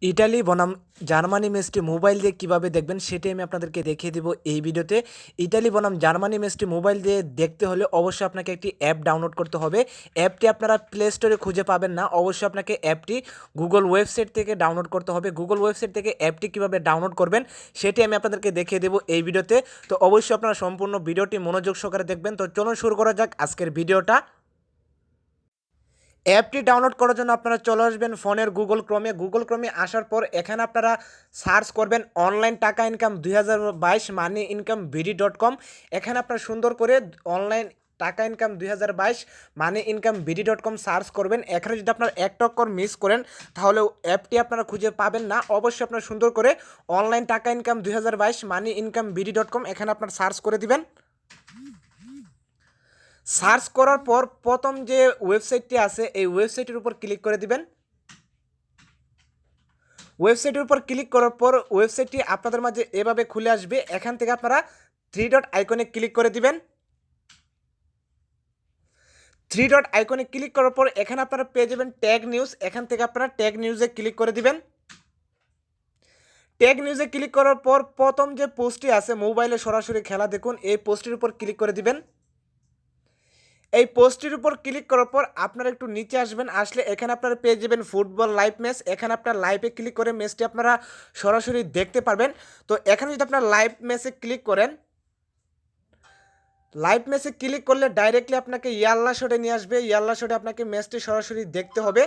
Italy বনাম Germany ম্যাচটি mobile দিয়ে কীভাবে দেখবেন সেটাই আমি আপনাদেরকে দেখিয়ে দেবো এই ভিডিওতে। ইটালি বনাম জার্মানি ম্যাচটি মোবাইল দিয়ে দেখতে হলে অবশ্যই আপনাকে একটি অ্যাপ ডাউনলোড করতে হবে। অ্যাপটি আপনারা প্লে স্টোরে খুঁজে পাবেন না, অবশ্যই আপনাকে অ্যাপটি গুগল ওয়েবসাইট থেকে ডাউনলোড করতে হবে। গুগল ওয়েবসাইট থেকে অ্যাপটি কীভাবে ডাউনলোড করবেন সেটি আমি আপনাদেরকে দেখিয়ে দেবো এই ভিডিওতে। তো অবশ্যই আপনারা সম্পূর্ণ ভিডিওটি মনোযোগ সহকারে দেখবেন। তো চলুন শুরু করা যাক আজকের ভিডিওটা। অ্যাপটি ডাউনলোড করার জন্য আপনারা চলে আসবেন ফোনের গুগল ক্রোমে আসার পর এখানে আপনারা সার্চ করবেন অনলাইন টাকা ইনকাম 2022 মানি ইনকাম বিডি.কম। এখানে আপনারা সুন্দর করে অনলাইন টাকা ইনকাম 2022 মানি ইনকাম বিডি.কম সার্চ করবেন। এখানে যদি আপনারা একটা অক্ষর মিস করেন তাহলে অ্যাপটি আপনারা খুঁজে পাবেন না। অবশ্যই আপনারা সুন্দর করে অনলাইন টাকা ইনকাম 2022 মানি ইনকাম বিডি.কম এখানে আপনারা সার্চ করে দিবেন। সার্চ করার পর প্রথম যে ওয়েবসাইটটি আছে এই ওয়েবসাইটের উপর ক্লিক করে দিবেন। ওয়েবসাইটের উপর ক্লিক করার পর ওয়েবসাইটটি আপনাদের মাঝে এভাবে খুলে আসবে। এখান থেকে আপনারা থ্রি ডট আইকনে ক্লিক করে দিবেন। থ্রি ডট আইকনে ক্লিক করার পর এখানে আপনারা পেয়ে যাবেন ট্যাগ নিউজ। এখান থেকে আপনারা ট্যাগ নিউজে ক্লিক করে দিবেন। ট্যাগ নিউজে ক্লিক করার পর প্রথম যে পোস্টটি আছে মোবাইলে সরাসরি খেলা দেখুন, এই পোস্টটির উপর ক্লিক করে দিবেন। এই পোস্টটির উপর ক্লিক করার পর আপনারা একটু নিচে আসবেন, আসলে এখানে আপনারা পেয়ে যাবেন ফুটবল লাইভ ম্যাচ। এখানে আপনার লাইভে ক্লিক করে ম্যাচটি আপনারা সরাসরি দেখতে পারবেন। তো এখানে যদি আপনার লাইভ ম্যাচে ক্লিক করেন, লাইভ ম্যাচে ক্লিক করলে ডাইরেক্টলি আপনাকে ইয়াল্লা শটে নিয়ে আসবে। ইয়াল্লা শটে আপনাকে ম্যাচটি সরাসরি দেখতে হবে।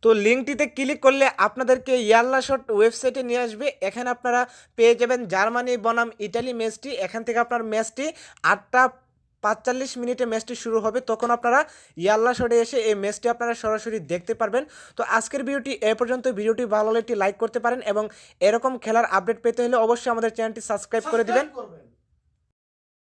তো লিঙ্কটিতে ক্লিক করলে আপনাদেরকে ইয়াল্লা শট ওয়েবসাইটে নিয়ে আসবে। এখানে আপনারা পেয়ে যাবেন জার্মানি বনাম ইটালি ম্যাচটি। এখান থেকে আপনার ম্যাচটি 8:45 ম্যাচটি শুরু হবে, তখন আপনারা ইয়াল্লা শটে এসে এই ম্যাচটি আপনারা সরাসরি দেখতে পারবেন। তো আজকের ভিডিওটি এ পর্যন্ত। ভিডিওটি ভালো হলে একটি লাইক করতে পারেন এবং এরকম খেলার আপডেট পেতে হলে অবশ্যই আমাদের চ্যানেলটি সাবস্ক্রাইব করে দিবেন।